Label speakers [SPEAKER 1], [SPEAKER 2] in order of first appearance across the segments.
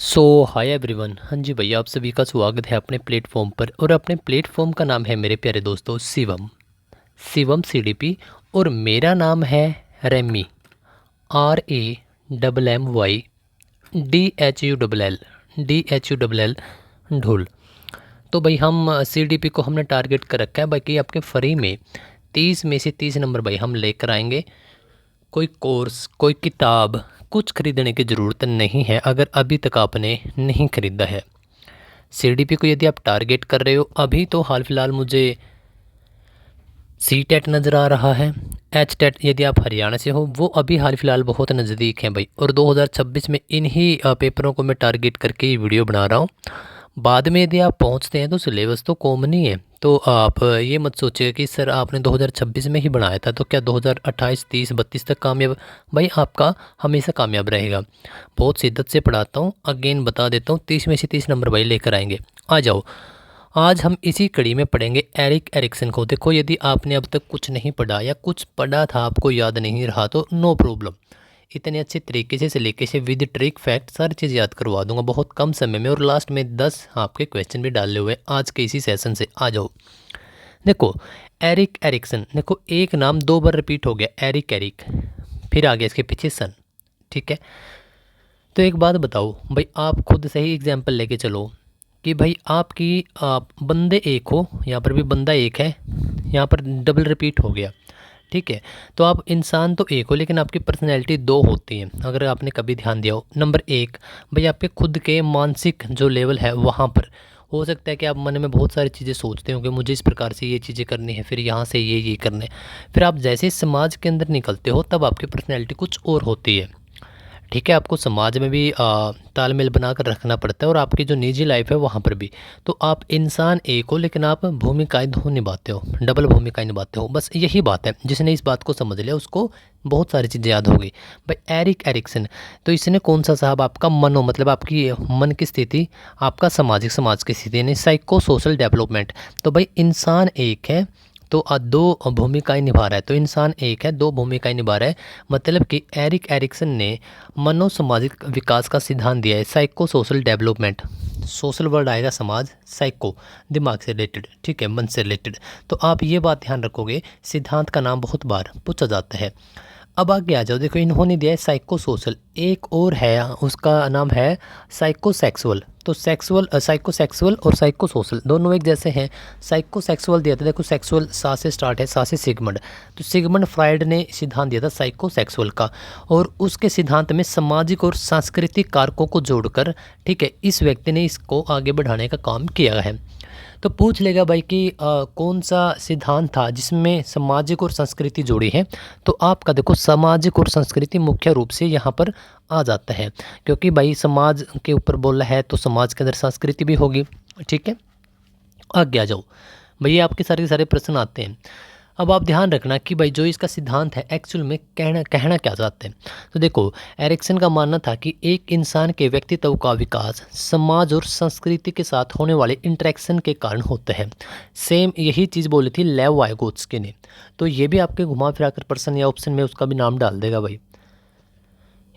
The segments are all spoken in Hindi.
[SPEAKER 1] सो हाय एवरीवन। हाँ जी भैया, आप सभी का स्वागत है अपने प्लेटफॉर्म पर। और अपने प्लेटफॉर्म का नाम है मेरे प्यारे दोस्तों शिवम शिवम सीडीपी। और मेरा नाम है रेमी, RAMMY DHULL ढोल। तो भाई हम सीडीपी को हमने टारगेट कर रखा है। बाकी आपके फ्री में 30 में से 30 नंबर भाई हम लेकर आएंगे। कोई कोर्स, कोई किताब, कुछ खरीदने की ज़रूरत नहीं है अगर अभी तक आपने नहीं खरीदा है। सीडीपी को यदि आप टारगेट कर रहे हो, अभी तो हाल फिलहाल मुझे सी टेट नज़र आ रहा है। एच टेट यदि आप हरियाणा से हो, वो अभी हाल फिलहाल बहुत नज़दीक हैं भाई। और 2026 में इन्हीं पेपरों को मैं टारगेट करके ये वीडियो बना रहा हूँ। बाद में यदि आप पहुँचते हैं तो सिलेबस तो कॉमन ही है। तो आप ये मत सोचिए कि सर आपने 2026 में ही बनाया था तो क्या 2028, 30, 32 तक कामयाब। भाई आपका हमेशा कामयाब रहेगा। बहुत शिद्दत से पढ़ाता हूँ, अगेन बता देता हूँ, 30 में से 30 नंबर भाई लेकर आएंगे। आ जाओ, आज हम इसी कड़ी में पढ़ेंगे एरिक एरिक्सन को। देखो, यदि आपने अब तक कुछ नहीं पढ़ा या कुछ पढ़ा था आपको याद नहीं रहा तो नो प्रॉब्लम। इतने अच्छे तरीके से लेके से विद ट्रिक फैक्ट सारी चीज़ याद करवा दूंगा बहुत कम समय में। और लास्ट में 10 आपके क्वेश्चन भी डाले हुए आज के इसी सेशन से। आ जाओ, देखो एरिक एरिक्सन। देखो, एक नाम 2 बार रिपीट हो गया, एरिक एरिक, फिर आ गया इसके पीछे सन। ठीक है, तो एक बात बताओ भाई, आप खुद से ही एग्जाम्पल लेके चलो कि भाई आपकी आप बंदे एक हो, यहाँ पर भी बंदा एक है, यहाँ पर डबल रिपीट हो गया। ठीक है, तो आप इंसान तो एक हो लेकिन आपकी पर्सनैलिटी दो होती है, अगर आपने कभी ध्यान दिया हो। नंबर एक, भाई आपके खुद के मानसिक जो लेवल है वहाँ पर हो सकता है कि आप मन में बहुत सारी चीज़ें सोचते हो कि मुझे इस प्रकार से ये चीज़ें करनी है, फिर यहाँ से ये करने। फिर आप जैसे ही समाज के अंदर निकलते हो तब आपकी पर्सनैलिटी कुछ और होती है। ठीक है, आपको समाज में भी तालमेल बना कर रखना पड़ता है और आपकी जो निजी लाइफ है वहाँ पर भी। तो आप इंसान एक हो लेकिन आप भूमिकाएं दो निभाते हो, डबल भूमिकाएं निभाते हो। बस यही बात है, जिसने इस बात को समझ लिया उसको बहुत सारी चीज़ें याद हो गई। भाई एरिक एरिक्सन, तो इसने कौन सा साहब आपका मनो मतलब आपकी मन की स्थिति, आपका सामाजिक समाज की स्थिति यानी साइको सोशल डेवलपमेंट। तो भाई इंसान एक है तो दो भूमिकाएं निभा रहा है। तो इंसान एक है, दो भूमिकाएं निभा रहा है। मतलब कि एरिक एरिक्सन ने मनो सामाजिक विकास का सिद्धांत दिया है, psycho social development. Social word आएगा, समाज, साइको दिमाग से रिलेटेड, ठीक है, मन से रिलेटेड। तो आप ये बात ध्यान रखोगे, सिद्धांत का नाम बहुत बार पूछा जाता है। अब आगे आ जाओ, देखो इन्होंने दिया है साइको सोशल, एक और है उसका नाम है साइको सेक्सुअल। तो सेक्सुअल, साइको सेक्सुअल और साइको सोशल दोनों एक जैसे हैं। साइको सेक्सुअल दिया था, देखो सेक्सुअल सा से स्टार्ट है, सा से सिगमंड। तो सिगमंड फ्राइड ने सिद्धांत दिया था साइको सेक्सुअल का, और उसके सिद्धांत में सामाजिक और सांस्कृतिक कारकों को जोड़कर, ठीक है, इस व्यक्ति ने इसको आगे बढ़ाने का काम किया है। तो पूछ लेगा भाई कि कौन सा सिद्धांत था जिसमें सामाजिक और संस्कृति जोड़ी है। तो आपका देखो सामाजिक और संस्कृति मुख्य रूप से यहाँ पर आ जाता है, क्योंकि भाई समाज के ऊपर बोला है तो समाज के अंदर संस्कृति भी होगी। ठीक है, आगे आ जाओ भैया, आपके सारे के सारे प्रश्न आते हैं। अब आप ध्यान रखना कि भाई जो इसका सिद्धांत है एक्चुअल में कहना कहना क्या चाहते हैं। तो देखो, एरिक्सन का मानना था कि एक इंसान के व्यक्तित्व का विकास समाज और संस्कृति के साथ होने वाले इंटरेक्शन के कारण होता है। सेम यही चीज़ बोली थी लेव वाइगोत्स्की ने। तो ये भी आपके घुमा फिरा कर प्रश्न या ऑप्शन में उसका भी नाम डाल देगा भाई।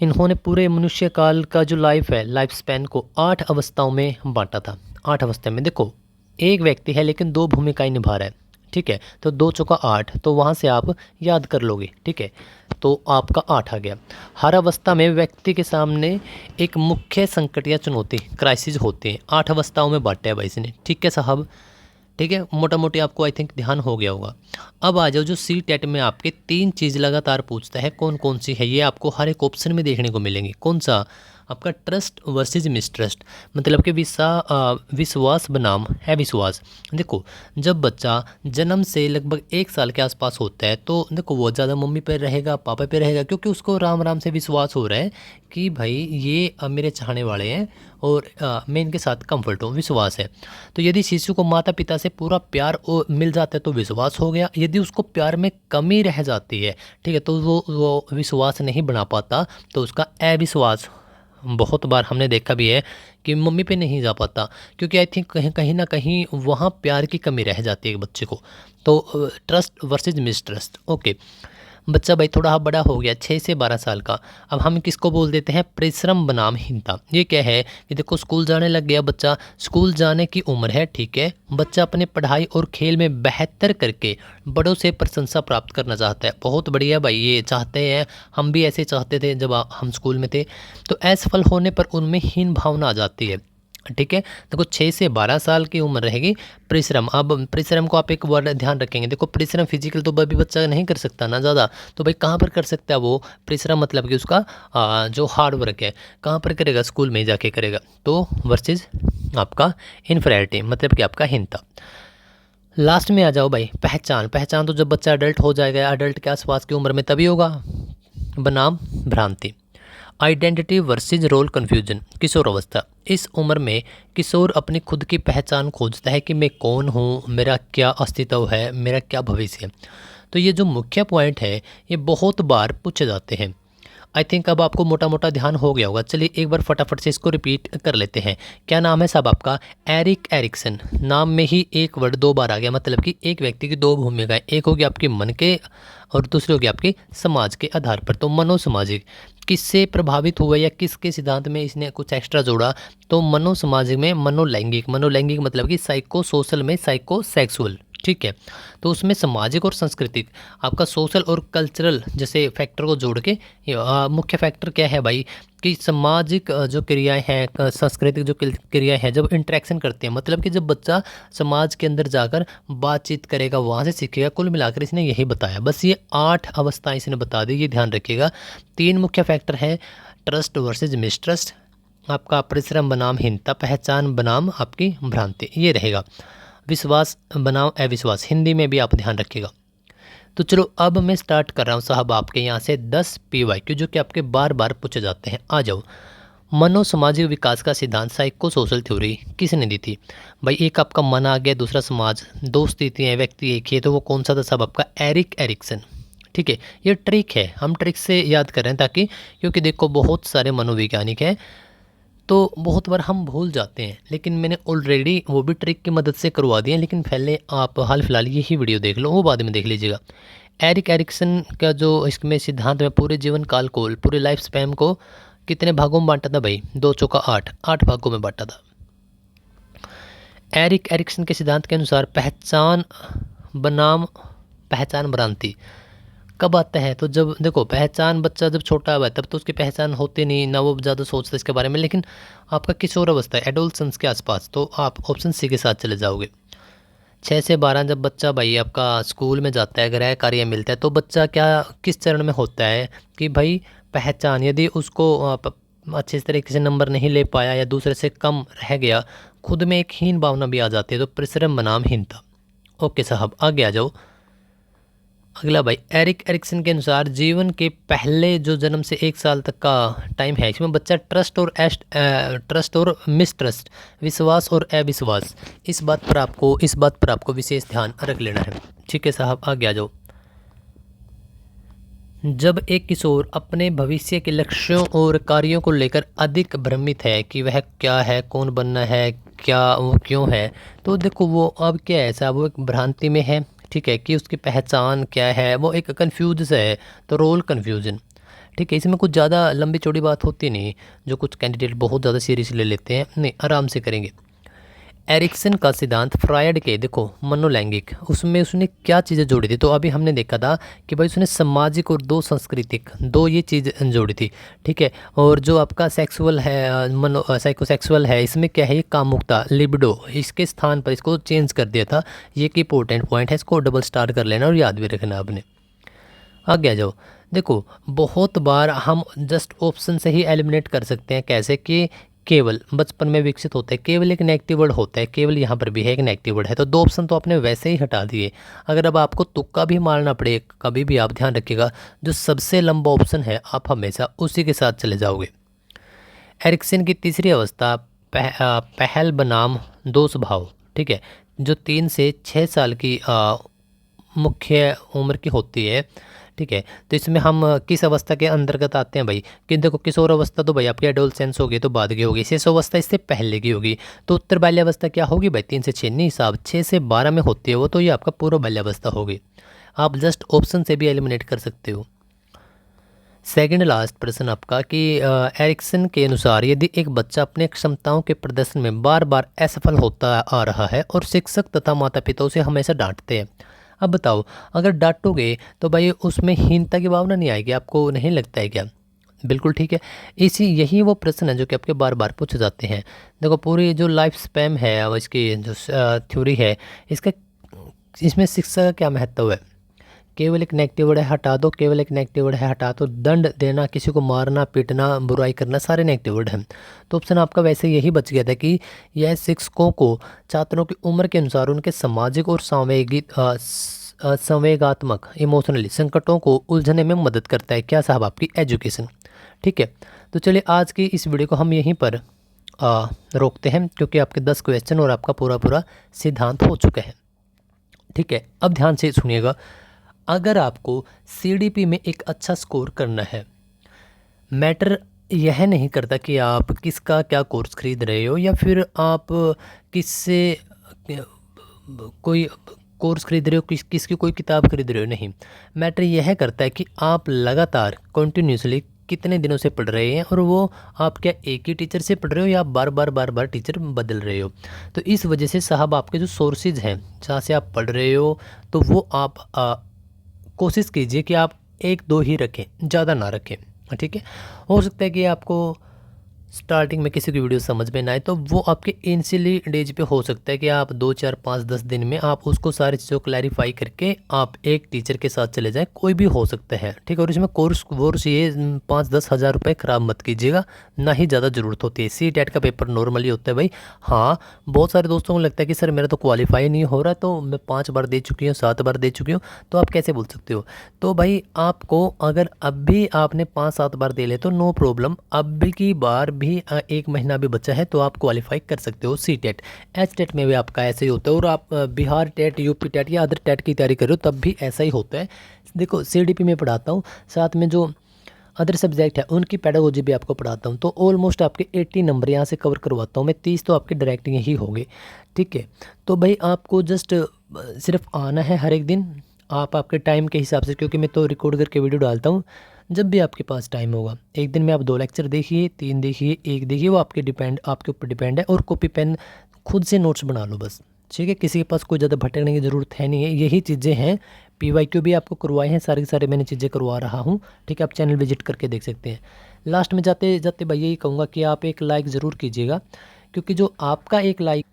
[SPEAKER 1] इन्होंने पूरे मनुष्य काल का जो लाइफ है, लाइफ स्पैन को 8 अवस्थाओं में बांटा था। 8 अवस्था में देखो, एक व्यक्ति है लेकिन दो भूमिकाएं निभा रहा है। ठीक है, तो 2 चौका 8, तो वहाँ से आप याद कर लोगे। ठीक है, तो आपका 8 आ गया। हर अवस्था में व्यक्ति के सामने एक मुख्य संकट या चुनौती, क्राइसिस होते हैं। 8 अवस्थाओं में बांटा है भाई इसने। ठीक है साहब, ठीक है, मोटा मोटी आपको आई थिंक ध्यान हो गया होगा। अब आ जाओ, जो सी टेट में आपके 3 चीज़ लगातार पूछता है, कौन कौन सी है, ये आपको हर एक ऑप्शन में देखने को मिलेंगी। कौन सा? आपका ट्रस्ट वर्सेस मिसट्रस्ट, मतलब कि विश्वास बनाम है विश्वास। देखो, जब बच्चा जन्म से लगभग 1 साल के आसपास होता है तो देखो वो ज़्यादा मम्मी पे रहेगा, पापा पे रहेगा, क्योंकि उसको राम राम से विश्वास हो रहा है कि भाई ये मेरे चाहने वाले हैं और मैं इनके साथ कंफर्ट हूँ, विश्वास है। तो यदि शिशु को माता पिता से पूरा प्यार मिल जाता है तो विश्वास हो गया। यदि उसको प्यार में कमी रह जाती है, ठीक है, तो वो विश्वास नहीं बना पाता, तो उसका अविश्वास। बहुत बार हमने देखा भी है कि मम्मी पे नहीं जा पाता, क्योंकि आई थिंक कहीं कहीं ना कहीं वहाँ प्यार की कमी रह जाती है बच्चे को। तो ट्रस्ट वर्सेस मिसट्रस्ट। ओके, बच्चा भाई थोड़ा बड़ा हो गया 6 से 12 साल का, अब हम किसको बोल देते हैं, परिश्रम बनाम हीनता। ये क्या है कि देखो स्कूल जाने लग गया बच्चा, स्कूल जाने की उम्र है, ठीक है, बच्चा अपने पढ़ाई और खेल में बेहतर करके बड़ों से प्रशंसा प्राप्त करना चाहता है। बहुत बढ़िया भाई, ये चाहते हैं, हम भी ऐसे चाहते थे जब हम स्कूल में थे। तो असफल होने पर उनमें हीन भावना आ जाती है, ठीक है। देखो 6 से 12 साल की उम्र रहेगी, परिश्रम। अब परिश्रम को आप एक वर्ड ध्यान रखेंगे, देखो परिश्रम फिजिकल तो अभी बच्चा नहीं कर सकता ना ज़्यादा, तो भाई कहाँ पर कर सकता है वो परिश्रम, मतलब कि उसका जो हार्ड वर्क है कहाँ पर करेगा, स्कूल में ही जाके करेगा। तो वर्सेज आपका इन्फेरिटी, मतलब कि आपका हीनता। लास्ट में आ जाओ भाई पहचान। पहचान तो जब बच्चा अडल्ट हो जाएगा, अडल्ट के आसपास की उम्र में तभी होगा। बनाम भ्रांति, आइडेंटिटी वर्सेज रोल कन्फ्यूजन, किशोर अवस्था। इस उम्र में किशोर अपनी खुद की पहचान खोजता है कि मैं कौन हूँ, मेरा क्या अस्तित्व है, मेरा क्या भविष्य है। तो ये जो मुख्य पॉइंट है ये बहुत बार पूछे जाते हैं। आई थिंक अब आपको मोटा मोटा ध्यान हो गया होगा। चलिए एक बार फटाफट से इसको रिपीट कर लेते हैं। क्या नाम है साहब आपका, एरिक एरिक्सन। नाम में ही एक वर्ड 2 बार आ गया, मतलब कि एक व्यक्ति की 2 भूमिकाएं, एक होगी आपके मन के और दूसरी होगी आपके समाज के आधार पर। तो मनोसामाजिक, किससे प्रभावित हुआ या किसके सिद्धांत में इसने कुछ एक्स्ट्रा जोड़ा, तो मनोसामाजिक में मनोलैंगिक। मनोलैंगिक मतलब कि साइको सोशल में साइको सेक्सुअल, ठीक है। तो उसमें सामाजिक और सांस्कृतिक, आपका सोशल और कल्चरल जैसे फैक्टर को जोड़ के मुख्य फैक्टर क्या है भाई, कि सामाजिक जो क्रियाएं हैं, सांस्कृतिक जो क्रियाएं हैं जब इंटरेक्शन करते हैं, मतलब कि जब बच्चा समाज के अंदर जाकर बातचीत करेगा वहाँ से सीखेगा। कुल मिलाकर इसने यही बताया, बस ये 8 अवस्थाएं इसने बता दी, ये ध्यान रखिएगा। 3 मुख्य फैक्टर हैं, ट्रस्ट वर्सेज मिसट्रस्ट, आपका परिश्रम बनाम हीनता, पहचान बनाम आपकी भ्रांति, ये रहेगा। विश्वास बनाम अविश्वास, हिंदी में भी आप ध्यान रखिएगा। तो चलो अब मैं स्टार्ट कर रहा हूँ साहब आपके यहाँ से 10 PYQ जो कि आपके बार बार पूछे जाते हैं। आ जाओ। मनोसामाजिक विकास का सिद्धांत साइको सोशल थ्योरी किसने दी थी भाई, एक आपका मन आ गया, दूसरा समाज, 2 स्थितियाँ, व्यक्ति एक ही है, तो वो कौन सा था साहब आपका, एरिक एरिक्सन, ठीक है। ये ट्रिक है, हम ट्रिक से याद कर रहे हैं ताकि, क्योंकि देखो बहुत सारे मनोवैज्ञानिक हैं तो बहुत बार हम भूल जाते हैं, लेकिन मैंने ऑलरेडी वो भी ट्रिक की मदद से करवा दिए हैं। लेकिन पहले आप हाल फिलहाल यही वीडियो देख लो, वो बाद में देख लीजिएगा। एरिक एरिक्सन का जो इसमें सिद्धांत में पूरे जीवन काल को, पूरे लाइफ स्पैन को कितने भागों में बांटा था भाई, 2 चौका 8, 8 भागों में बांटा था। एरिक एरिक्सन के सिद्धांत के अनुसार पहचान बनाम पहचान भ्रांति कब आता है, तो जब देखो पहचान, बच्चा जब छोटा हुआ है तब तो उसकी पहचान होती नहीं ना, वो ज़्यादा सोचता इसके बारे में। लेकिन आपका किशोर अवस्था है, एडोलसेंस के आसपास, तो आप ऑप्शन सी के साथ चले जाओगे। 6 से 12 जब बच्चा भाई आपका स्कूल में जाता है, गृह कार्य मिलता है, तो बच्चा क्या किस चरण में होता है कि भाई पहचान, यदि उसको अच्छे तरीके से नंबर नहीं ले पाया या दूसरे से कम रह गया, खुद में एक हीन भावना भी आ जाती है, तो परिश्रम बनाम हीनता। ओके साहब आगे आ जाओ। अगला भाई एरिक एरिक्सन के अनुसार जीवन के पहले जो जन्म से 1 साल तक का टाइम है, इसमें बच्चा ट्रस्ट और मिसट्रस्ट, विश्वास और अविश्वास, इस बात पर आपको विशेष ध्यान रख लेना है, ठीक है साहब आगे आ जाओ। जब एक किशोर अपने भविष्य के लक्ष्यों और कार्यों को लेकर अधिक भ्रमित है कि वह क्या है, कौन बनना है, क्या वो क्यों है, तो देखो वो अब क्या है साहब, वो एक भ्रांति में है, ठीक है, कि उसकी पहचान क्या है, वो एक कन्फ्यूज है, तो रोल कन्फ्यूजन, ठीक है। इसमें कुछ ज़्यादा लंबी चौड़ी बात होती नहीं, जो कुछ कैंडिडेट बहुत ज़्यादा सीरियस ले लेते हैं, नहीं आराम से करेंगे। एरिक्सन का सिद्धांत फ्रायड के देखो मनोलैंगिक, उसमें उसने क्या चीज़ें जोड़ी थी, तो अभी हमने देखा था कि भाई उसने सामाजिक और 2 सांस्कृतिक, 2 ये चीज़ जोड़ी थी, ठीक है। और जो आपका सेक्सुअल है, साइकोसेक्सुअल है, इसमें क्या है, ये कामुकता, लिबिडो, इसके स्थान पर इसको चेंज कर दिया था। ये एक इंपॉर्टेंट पॉइंट है, इसको डबल स्टार कर लेना और याद भी रखना आपने। आगे आ जाओ। देखो बहुत बार हम जस्ट ऑप्शन से ही एलिमिनेट कर सकते हैं, कैसे कि केवल बचपन में विकसित होता है, केवल एक नेगेटिव वर्ड होता है, केवल यहाँ पर भी है एक नेगेटिव वर्ड है, तो 2 ऑप्शन तो आपने वैसे ही हटा दिए। अगर अब आपको तुक्का भी मारना पड़े कभी भी, आप ध्यान रखिएगा जो सबसे लंबा ऑप्शन है आप हमेशा उसी के साथ चले जाओगे। एरिक्सन की तीसरी अवस्था पहल बनाम 2 स्वभाव, ठीक है, जो 3 से 6 साल की मुख्य उम्र की होती है, ठीक है। तो इसमें हम किस अवस्था के अंतर्गत आते हैं भाई, कि देखो किशोर अवस्था तो भाई आपकी एडोलसेंस होगी, तो बाद की होगी, शेष अवस्था इससे पहले की होगी, तो उत्तर बाल्यावस्था क्या होगी भाई, 3 से 6 नहीं साहब, 6 से 12 में होती है वो, तो ये आपका पूर्व बाल्यावस्था होगी। आप जस्ट ऑप्शन से भी एलिमिनेट कर सकते हो। सेकंड लास्ट प्रश्न आपका कि एरिक्सन के अनुसार यदि एक बच्चा अपने क्षमताओं के प्रदर्शन में बार बार असफल होता आ रहा है और शिक्षक तथा माता पिता उसे हमेशा डांटते हैं, अब बताओ अगर डांटोगे तो भाई उसमें हीनता की भावना नहीं आएगी, आपको नहीं लगता है क्या? बिल्कुल ठीक है। यही वो प्रश्न है जो कि आपके बार बार पूछे जाते हैं। देखो पूरी जो लाइफ स्पैम है और इसकी जो थ्योरी है, इसका इसमें शिक्षा का क्या महत्व है? केवल एक नेगेटिव वर्ड है हटा दो, केवल एक नेगेटिव वर्ड है हटा दो, दंड देना, किसी को मारना पीटना, बुराई करना, सारे नेगेटिव वर्ड हैं। तो ऑप्शन आपका वैसे यही बच गया था कि यह शिक्षकों को छात्रों की उम्र के अनुसार उनके सामाजिक और संवेगात्मक इमोशनली संकटों को उलझने में मदद करता है। क्या साहब आपकी एजुकेशन। ठीक है, तो चलिए आज की इस वीडियो को हम यहीं पर रोकते हैं क्योंकि आपके 10 क्वेश्चन और आपका पूरा सिद्धांत हो चुका है। ठीक है, अब ध्यान से सुनिएगा। अगर आपको CDP में एक अच्छा स्कोर करना है, मैटर यह नहीं करता कि आप किसका क्या कोर्स खरीद रहे हो या फिर आप किससे कोई कोर्स खरीद रहे हो, किसकी कोई किताब खरीद रहे हो, नहीं। मैटर यह करता है कि आप लगातार कंटिन्यूसली कितने दिनों से पढ़ रहे हैं और वो आप क्या एक ही टीचर से पढ़ रहे हो या आप बार बार टीचर बदल रहे हो। तो इस वजह से साहब आपके जो सोर्सेज हैं जहाँ से आप पढ़ रहे हो तो वो आप कोशिश कीजिए कि आप 1-2 ही रखें, ज़्यादा ना रखें। ठीक है, हो सकता है कि आपको स्टार्टिंग में किसी की वीडियो समझ में ना आए तो वो आपके इनिशियली डेज पे हो सकता है कि आप 2, 4, 5, 10 दिन में आप उसको सारी चीज़ों को क्लैरिफाई करके आप एक टीचर के साथ चले जाएं, कोई भी हो सकता है। ठीक है, और इसमें कोर्स ये 5-10 हज़ार रुपये ख़राब मत कीजिएगा, ना ही ज़्यादा ज़रूरत होती है। CTET का पेपर नॉर्मली होता है भाई। हाँ, बहुत सारे दोस्तों को लगता है कि सर मेरा तो क्वालिफाई नहीं हो रहा, तो मैं 5 बार दे चुकी हूँ, 7 बार दे चुकी हूँ, तो आप कैसे बोल सकते हो? तो भाई आपको अगर अब भी आपने 5-7 बार दे ले तो नो प्रॉब्लम, अब भी की बार भी 1 महीना भी बचा है तो आप क्वालिफाई कर सकते हो CTET। HTET में भी आपका ऐसे ही होता है और आप बिहार टेट, UP टेट या अदर टेट की तैयारी करो तब भी ऐसा ही होता है। देखो CDP में पढ़ाता हूँ, साथ में जो अदर सब्जेक्ट है उनकी पेडागोजी भी आपको पढ़ाता हूँ, तो ऑलमोस्ट आपके 80 नंबर यहाँ से कवर करवाता हूँ मैं, 30 तो आपके डायरेक्ट यही होंगे। ठीक है, तो भाई आपको जस्ट सिर्फ आना है हर एक दिन, आप आपके टाइम के हिसाब से, क्योंकि मैं तो रिकॉर्ड करके वीडियो डालता हूँ, जब भी आपके पास टाइम होगा एक दिन में आप 2 लेक्चर देखिए, 3 देखिए, 1 देखिए, वो आपके ऊपर डिपेंड है। और कॉपी पेन खुद से नोट्स बना लो बस। ठीक है, किसी के पास कोई ज़्यादा भटकने की ज़रूरत है नहीं है, यही चीज़ें हैं। PYQ भी आपको करवाए हैं, सारी सारे मैंने चीज़ें करवा रहा हूँ। ठीक है, आप चैनल विजिट करके देख सकते हैं। लास्ट में जाते जाते भाई यही कहूँगा कि आप एक लाइक ज़रूर कीजिएगा, क्योंकि जो आपका एक लाइक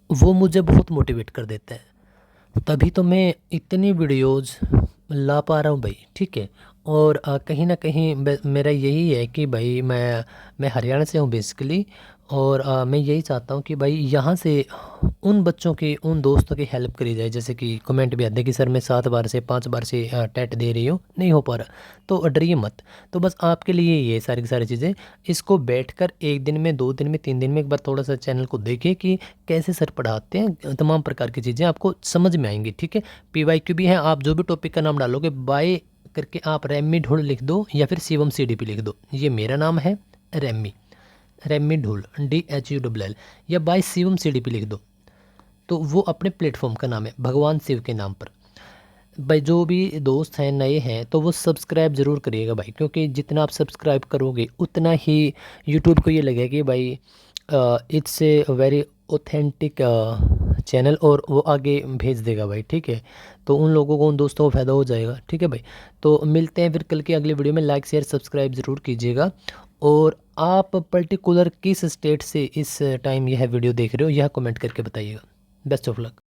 [SPEAKER 1] वो मुझे बहुत मोटिवेट कर देता है, तभी तो मैं इतनी वीडियोज़ ला पा रहा हूँ भाई। ठीक है, और कहीं ना कहीं मेरा यही है कि भाई मैं हरियाणा से हूँ बेसिकली, और मैं यही चाहता हूँ कि भाई यहाँ से उन बच्चों की, उन दोस्तों की हेल्प करी जाए, जैसे कि कमेंट भी आते हैं कि सर मैं 7 बार से 5 बार से टेट दे रही हूँ, नहीं हो पा रहा, तो डरिए मत। तो बस आपके लिए ये सारी की सारी चीज़ें, इसको बैठकर 1 दिन में, 2 दिन में, 3 दिन में एक बार थोड़ा सा चैनल को देखिए कि कैसे सर पढ़ाते हैं, तमाम प्रकार की चीज़ें आपको समझ में आएंगी। ठीक है, PYQ भी है, आप जो भी टॉपिक का नाम डालोगे बाय करके आप रेमी ढूल लिख दो या फिर शिवम CDP लिख दो, ये मेरा नाम है रेमी ढूल DHULL, या बाय शिवम CDP लिख दो, तो वो अपने प्लेटफॉर्म का नाम है, भगवान शिव के नाम पर। भाई जो भी दोस्त हैं नए हैं तो वो सब्सक्राइब ज़रूर करिएगा भाई, क्योंकि जितना आप सब्सक्राइब करोगे उतना ही यूट्यूब को ये लगेगा कि भाई it's a very authentic channel, और वो आगे भेज देगा भाई। ठीक है, तो उन लोगों को, उन दोस्तों को फ़ायदा हो जाएगा। ठीक है भाई, तो मिलते हैं फिर कल की अगली वीडियो में। लाइक शेयर सब्सक्राइब ज़रूर कीजिएगा, और आप पर्टिकुलर किस स्टेट से इस टाइम यह वीडियो देख रहे हो यह कमेंट करके बताइएगा। Best of luck.